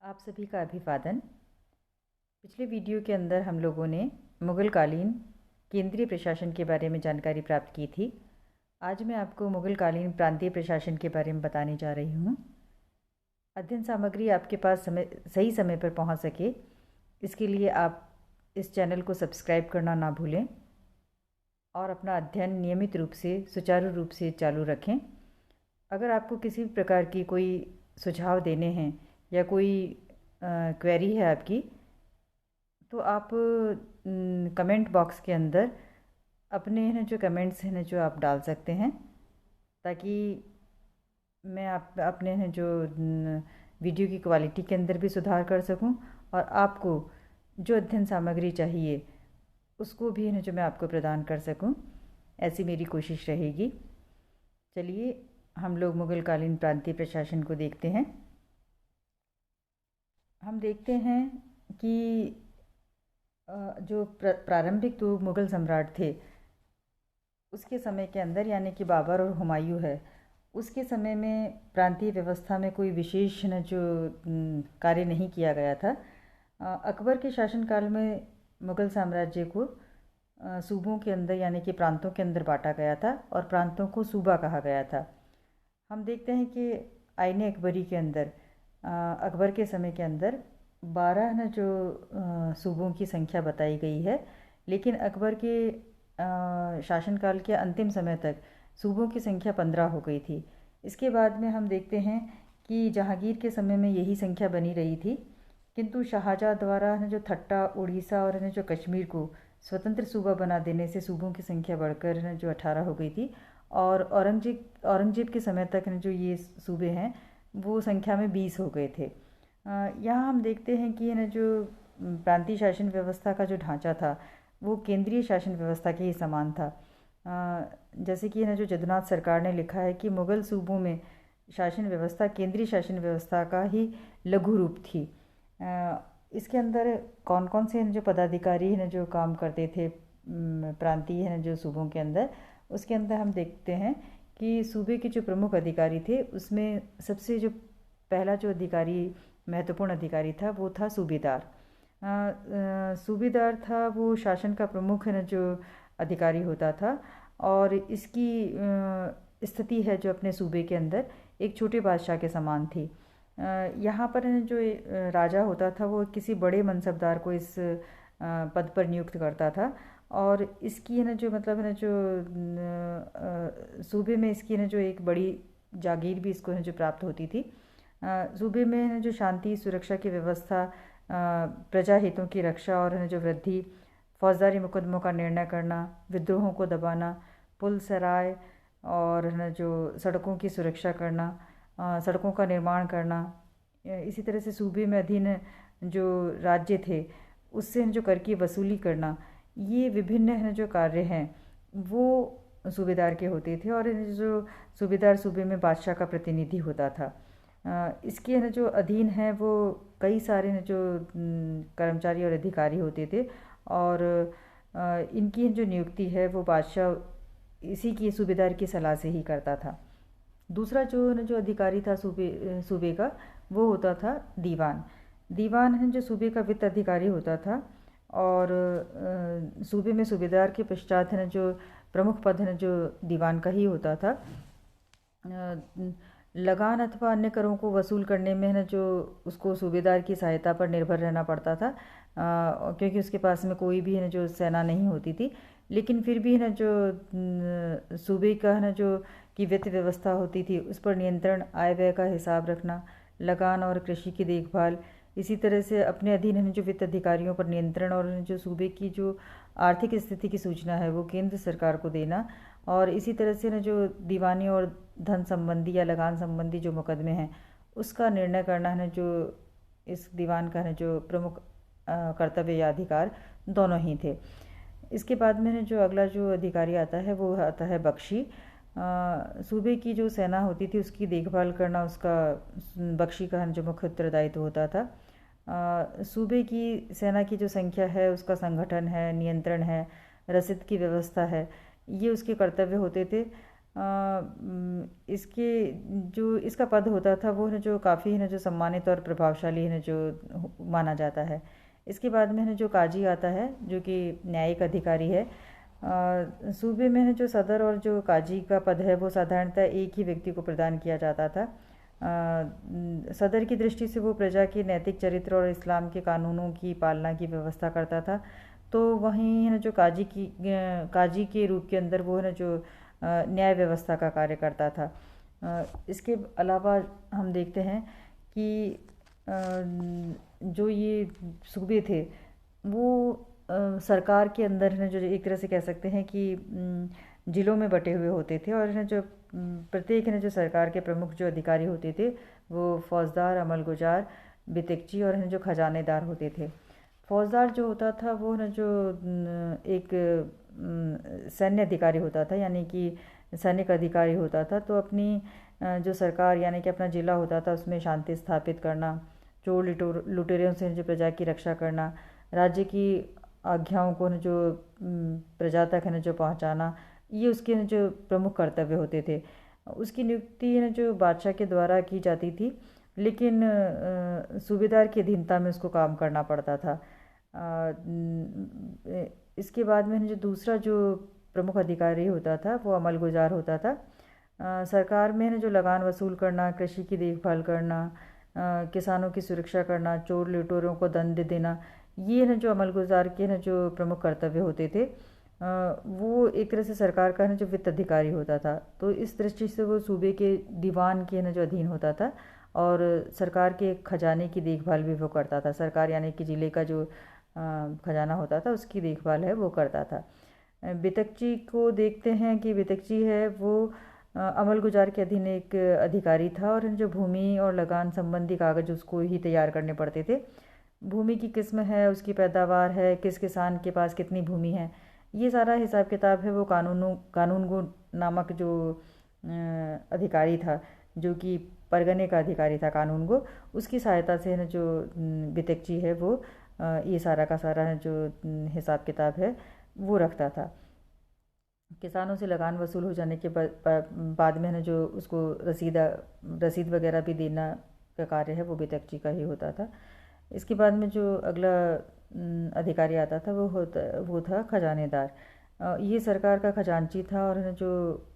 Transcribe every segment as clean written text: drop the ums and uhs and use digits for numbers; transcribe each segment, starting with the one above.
आप सभी का अभिवादन। पिछले वीडियो के अंदर हम लोगों ने मुग़लकालीन केंद्रीय प्रशासन के बारे में जानकारी प्राप्त की थी। आज मैं आपको मुग़लकालीन प्रांतीय प्रशासन के बारे में बताने जा रही हूँ। अध्ययन सामग्री आपके पास सही समय पर पहुँच सके, इसके लिए आप इस चैनल को सब्सक्राइब करना ना भूलें और अपना अध्ययन नियमित रूप से सुचारू रूप से चालू रखें। अगर आपको किसी भी प्रकार की कोई सुझाव देने हैं या कोई क्वेरी है आपकी, तो आप कमेंट बॉक्स के अंदर अपने है ना जो कमेंट्स हैं ना जो आप डाल सकते हैं, ताकि मैं आप अपने है जो वीडियो की क्वालिटी के अंदर भी सुधार कर सकूं और आपको जो अध्ययन सामग्री चाहिए उसको भी है ना जो मैं आपको प्रदान कर सकूं, ऐसी मेरी कोशिश रहेगी। चलिए हम लोग मुग़लकालीन प्रांतीय प्रशासन को देखते हैं। हम देखते हैं कि जो प्रारंभिक दो मुग़ल सम्राट थे उसके समय के अंदर, यानी कि बाबर और हुमायूं है, उसके समय में प्रांतीय व्यवस्था में कोई विशेष न जो कार्य नहीं किया गया था। अकबर के शासनकाल में मुग़ल साम्राज्य को सूबों के अंदर यानी कि प्रांतों के अंदर बांटा गया था और प्रांतों को सूबा कहा गया था। हम देखते हैं कि आईन अकबरी के अंदर अकबर के समय के अंदर 12 न जो सूबों की संख्या बताई गई है, लेकिन अकबर के शासनकाल के अंतिम समय तक सूबों की संख्या 15 हो गई थी। इसके बाद में हम देखते हैं कि जहांगीर के समय में यही संख्या बनी रही थी, किंतु शाहजहाँ द्वारा न जो थट्टा, उड़ीसा और न जो कश्मीर को स्वतंत्र सूबा बना देने से सूबों की संख्या बढ़कर न जो 18 हो गई थी और औरंगजेब के समय तक न जो ये सूबे हैं वो संख्या में 20 हो गए थे। यहाँ हम देखते हैं कि न जो प्रांतीय शासन व्यवस्था का जो ढांचा था वो केंद्रीय शासन व्यवस्था के ही समान था। जैसे कि न जो जदुनाथ सरकार ने लिखा है कि मुग़ल सूबों में शासन व्यवस्था केंद्रीय शासन व्यवस्था का ही लघु रूप थी। इसके अंदर कौन कौन से जो पदाधिकारी हैं जो काम करते थे प्रांतीय है जो सूबों के अंदर, उसके अंदर हम देखते हैं कि सूबे के जो प्रमुख अधिकारी थे उसमें सबसे जो पहला जो अधिकारी महत्वपूर्ण अधिकारी था वो था सूबेदार। सूबेदार था वो शासन का प्रमुख है ना जो अधिकारी होता था और इसकी स्थिति है जो अपने सूबे के अंदर एक छोटे बादशाह के समान थी। यहाँ पर जो राजा होता था वो किसी बड़े मनसबदार को इस पद पर नियुक्त करता था और इसकी है ना जो मतलब है ना जो सूबे में इसकी ना जो एक बड़ी जागीर भी इसको है जो प्राप्त होती थी। सूबे में है जो शांति सुरक्षा की व्यवस्था, प्रजा हितों की रक्षा और है जो वृद्धि, फौजदारी मुकदमों का निर्णय करना, विद्रोहों को दबाना, पुल सराय और है ना जो सड़कों की सुरक्षा करना, सड़कों का निर्माण करना। इसी तरह से सूबे में अधीन जो राज्य थे उससे जो कर की वसूली करना, ये विभिन्न है जो कार्य हैं वो सूबेदार के होते थे और जो सूबेदार सूबे में बादशाह का प्रतिनिधि होता था। इसके न जो अधीन है वो कई सारे न जो कर्मचारी और अधिकारी होते थे और इनकी जो नियुक्ति है वो बादशाह इसी की सूबेदार की सलाह से ही करता था। दूसरा जो अधिकारी था सूबे का वो होता था दीवान। दीवान है जो सूबे का वित्त अधिकारी होता था और सूबे में सूबेदार के पश्चात है जो प्रमुख पद है जो दीवान का ही होता था। लगान अथवा अन्य करों को वसूल करने में है जो उसको सूबेदार की सहायता पर निर्भर रहना पड़ता था, क्योंकि उसके पास में कोई भी है ना जो सेना नहीं होती थी। लेकिन फिर भी है ना जो सूबे का है ना जो की वित्त व्यवस्था होती थी उस पर नियंत्रण, आय व्यय का हिसाब रखना, लगान और कृषि की देखभाल, इसी तरह से अपने अधीन है जो वित्त अधिकारियों पर नियंत्रण और जो सूबे की जो आर्थिक स्थिति की सूचना है वो केंद्र सरकार को देना और इसी तरह से न जो दीवानी और धन संबंधी या लगान संबंधी जो मुकदमे हैं उसका निर्णय करना है जो इस दीवान का है जो प्रमुख कर्तव्य या अधिकार दोनों ही थे। इसके बाद में जो अगला जो अधिकारी आता है वो आता है बख्शी। सूबे की जो सेना होती थी उसकी देखभाल करना उसका बख्शी का जो मुख्य उत्तरदायित्व होता था। सूबे की सेना की जो संख्या है उसका संगठन है, नियंत्रण है, रसीद की व्यवस्था है, ये उसके कर्तव्य होते थे। इसके जो इसका पद होता था वो है जो काफ़ी है ना जो सम्मानित और प्रभावशाली है ना जो माना जाता है। इसके बाद में है जो काजी आता है जो कि न्यायिक अधिकारी है। सूबे में है जो सदर और जो काजी का पद है वो साधारणतः एक ही व्यक्ति को प्रदान किया जाता था। सदर की दृष्टि से वो प्रजा के नैतिक चरित्र और इस्लाम के कानूनों की पालना की व्यवस्था करता था। तो वहीं है ना जो काजी के रूप के अंदर वो है ना जो न्याय व्यवस्था का कार्य करता था। इसके अलावा हम देखते हैं कि जो ये सूबे थे वो सरकार के अंदर है जो एक तरह से कह सकते हैं कि जिलों में बटे हुए होते थे, और है जो प्रत्येक है जो सरकार के प्रमुख जो अधिकारी होते थे वो फौजदार, अमलगुजार, बितकची और है जो खजानेदार होते थे। फौजदार जो होता था वो ना जो एक सैन्य अधिकारी होता था, यानी कि सैनिक अधिकारी होता था। तो अपनी जो सरकार यानी कि अपना जिला होता था उसमें शांति स्थापित करना, चोर लुटेरों से जो प्रजा की रक्षा करना, राज्य की आज्ञाओं को न जो प्रजा तक है न जो पहुंचाना, ये उसके न जो प्रमुख कर्तव्य होते थे। उसकी नियुक्ति न जो बादशाह के द्वारा की जाती थी, लेकिन सूबेदार की अधीनता में उसको काम करना पड़ता था। इसके बाद में जो दूसरा जो प्रमुख अधिकारी होता था वो अमलगुजार होता था। सरकार में जो लगान वसूल करना, कृषि की देखभाल करना, किसानों की सुरक्षा करना, चोर लुटेरों को दंड देना, ये न जो अमलगुजार के न जो प्रमुख कर्तव्य होते थे। वो एक तरह से सरकार का न जो वित्त अधिकारी होता था। तो इस दृष्टि से वो सूबे के दीवान के न जो अधीन होता था, और सरकार के खजाने की देखभाल भी वो करता था। सरकार यानी कि ज़िले का जो खजाना होता था उसकी देखभाल है वो करता था। बितकची को देखते हैं कि बितकची है वो अमलगुजार के अधीन एक अधिकारी था, और जो भूमि और लगान संबंधी कागज उसको ही तैयार करने पड़ते थे। भूमि की किस्म है, उसकी पैदावार है, किस किसान के पास कितनी भूमि है, ये सारा हिसाब किताब है वो कानूनगो नामक जो अधिकारी था, जो कि परगने का अधिकारी था कानूनगो, उसकी सहायता से न जो बितकची है वो ये सारा का सारा है जो हिसाब किताब है वो रखता था। किसानों से लगान वसूल हो जाने के बाद में है जो उसको रसीद वगैरह भी देना का कार्य है वो बितकची का ही होता था। इसके बाद में जो अगला अधिकारी आता था वो था खजानेदार। ये सरकार का खजांची था, और न जो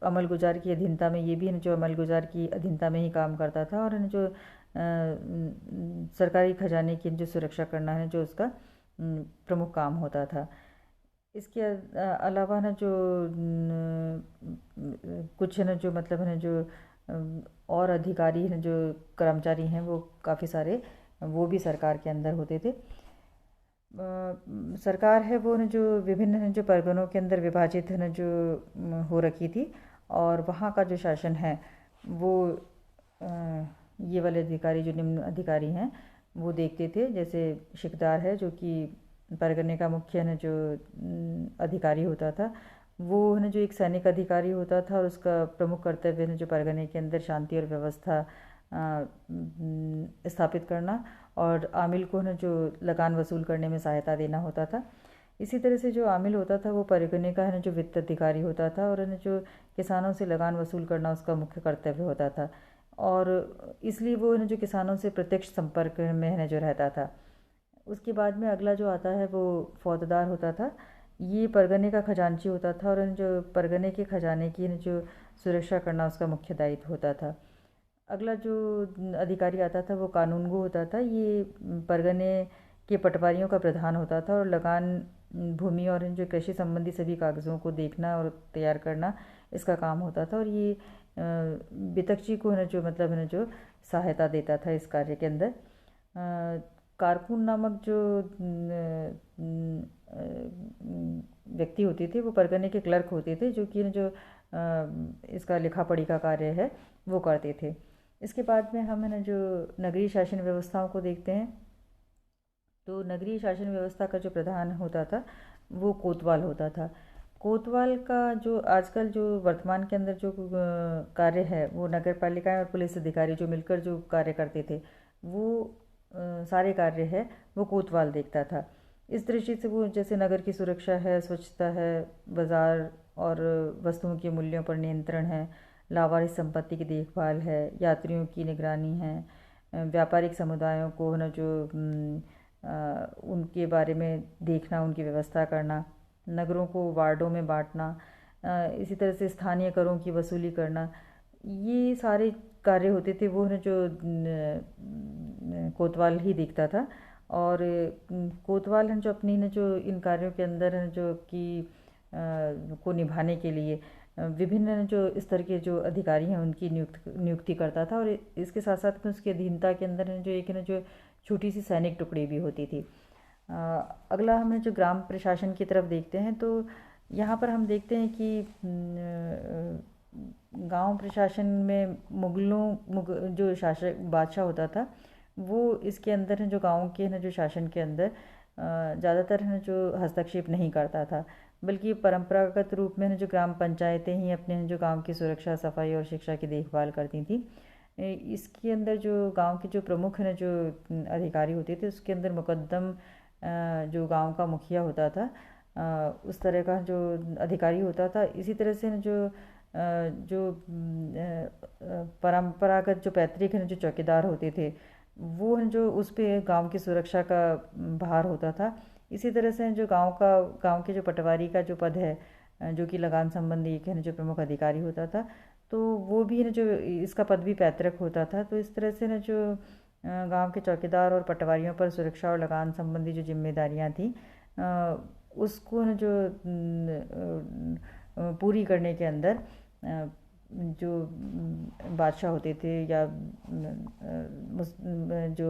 अमलगुजार की अधीनता में, ये भी न जो अमलगुजार की अधीनता में ही काम करता था, और न जो सरकारी खजाने की जो सुरक्षा करना है जो उसका प्रमुख काम होता था। इसके अलावा न जो कुछ न जो मतलब है न जो और अधिकारी हैं जो कर्मचारी हैं वो काफ़ी सारे वो भी सरकार के अंदर होते थे। सरकार है वो न जो विभिन्न जो परगनों के अंदर विभाजित है न जो हो रखी थी, और वहाँ का जो शासन है वो ये वाले अधिकारी जो निम्न अधिकारी हैं वो देखते थे। जैसे शिकदार है जो कि परगने का मुख्य न जो अधिकारी होता था, वो न जो एक सैनिक अधिकारी होता था, और उसका प्रमुख कर्तव्य न जो परगने के अंदर शांति और व्यवस्था स्थापित करना, और आमिल को न जो लगान वसूल करने में सहायता देना होता था। इसी तरह से जो आमिल होता था वो परगने का है न जो वित्त अधिकारी होता था, और न जो किसानों से लगान वसूल करना उसका मुख्य कर्तव्य होता था, और इसलिए वो न जो किसानों से प्रत्यक्ष संपर्क में है न जो रहता था। उसके बाद में अगला जो आता है वो फौजदार होता था। ये परगने का खजांची होता था, और जो परगने के खजाने की न जो सुरक्षा करना उसका मुख्य दायित्व होता था। अगला जो अधिकारी आता था वो कानूनगो होता था। ये परगने के पटवारियों का प्रधान होता था, और लगान, भूमि और जो कृषि संबंधी सभी कागज़ों को देखना और तैयार करना इसका काम होता था। और ये बितकची को न जो मतलब न जो सहायता देता था इस कार्य के अंदर। कारकुन नामक जो व्यक्ति होते थे वो परगने के क्लर्क होते थे, जो कि जो इसका लिखा पढ़ी का कार्य है वो करते थे। इसके बाद में हम है ना जो नगरीय शासन व्यवस्थाओं को देखते हैं। तो नगरीय शासन व्यवस्था का जो प्रधान होता था वो कोतवाल होता था। कोतवाल का जो आजकल जो वर्तमान के अंदर जो कार्य है वो नगर पालिकाएँ और पुलिस अधिकारी जो मिलकर जो कार्य करते थे वो सारे कार्य है वो कोतवाल देखता था। इस दृष्टि से वो जैसे नगर की सुरक्षा है, स्वच्छता है, बाज़ार और वस्तुओं के मूल्यों पर नियंत्रण है, लावारिस संपत्ति की देखभाल है, यात्रियों की निगरानी है, व्यापारिक समुदायों को ना जो उनके बारे में देखना, उनकी व्यवस्था करना, नगरों को वार्डों में बांटना, इसी तरह से स्थानीय करों की वसूली करना, ये सारे कार्य होते थे वो ना जो कोतवाल ही देखता था। और कोतवाल हैं जो अपनी ना जो इन कार्यों के अंदर हैं जो कि को निभाने के लिए विभिन्न जो स्तर के जो अधिकारी हैं उनकी नियुक्ति करता था। और इसके साथ साथ में उसकी अधीनता के अंदर जो एक ना जो छोटी सी सैनिक टुकड़ी भी होती थी। अगला हम जो ग्राम प्रशासन की तरफ देखते हैं तो यहाँ पर हम देखते हैं कि गांव प्रशासन में जो शासक बादशाह होता था वो इसके अंदर है जो गांव के ना जो शासन के अंदर ज़्यादातर है जो हस्तक्षेप नहीं करता था, बल्कि परंपरागत रूप में जो ग्राम पंचायतें ही अपने जो गांव की सुरक्षा, सफाई और शिक्षा की देखभाल करती थी। इसके अंदर जो गांव के जो प्रमुख है जो अधिकारी होते थे उसके अंदर मुकद्दम जो गांव का मुखिया होता था उस तरह का जो अधिकारी होता था। इसी तरह से जो परंपरागत जो पैतृक है जो चौकीदार होते थे वो जो उस पे गांव की सुरक्षा का भार होता था। इसी तरह से जो गांव के जो पटवारी का जो पद है जो कि लगान संबंधी एक है जो प्रमुख अधिकारी होता था, तो वो भी जो इसका पद भी पैतृक होता था। तो इस तरह से जो गांव के चौकीदार और पटवारियों पर सुरक्षा और लगान संबंधी जो जिम्मेदारियां थी उसको जो पूरी करने के अंदर जो बादशाह होते थे या जो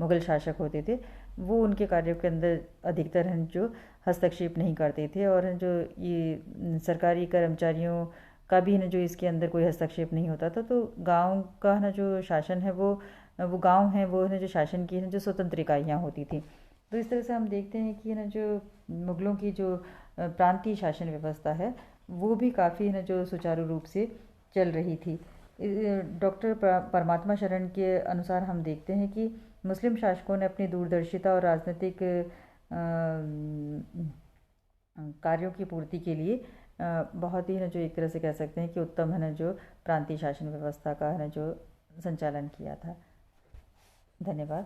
मुग़ल शासक होते थे वो उनके कार्यों के अंदर अधिकतर हैं जो हस्तक्षेप नहीं करते थे। और जो ये सरकारी कर्मचारियों का भी ना जो इसके अंदर कोई हस्तक्षेप नहीं होता था। तो गांव का ना जो शासन है वो गांव है वो ना जो शासन की है जो स्वतंत्र इकाइयाँ होती थी। तो इस तरह से हम देखते हैं कि ना जो मुग़लों की जो प्रांतीय शासन व्यवस्था है वो भी काफ़ी ना जो सुचारू रूप से चल रही थी। डॉक्टर परमात्मा शरण के अनुसार हम देखते हैं कि मुस्लिम शासकों ने अपनी दूरदर्शिता और राजनीतिक कार्यों की पूर्ति के लिए बहुत ही ना जो एक तरह से कह सकते हैं कि उत्तम है ना जो प्रांतीय शासन व्यवस्था का है ना जो संचालन किया था। धन्यवाद।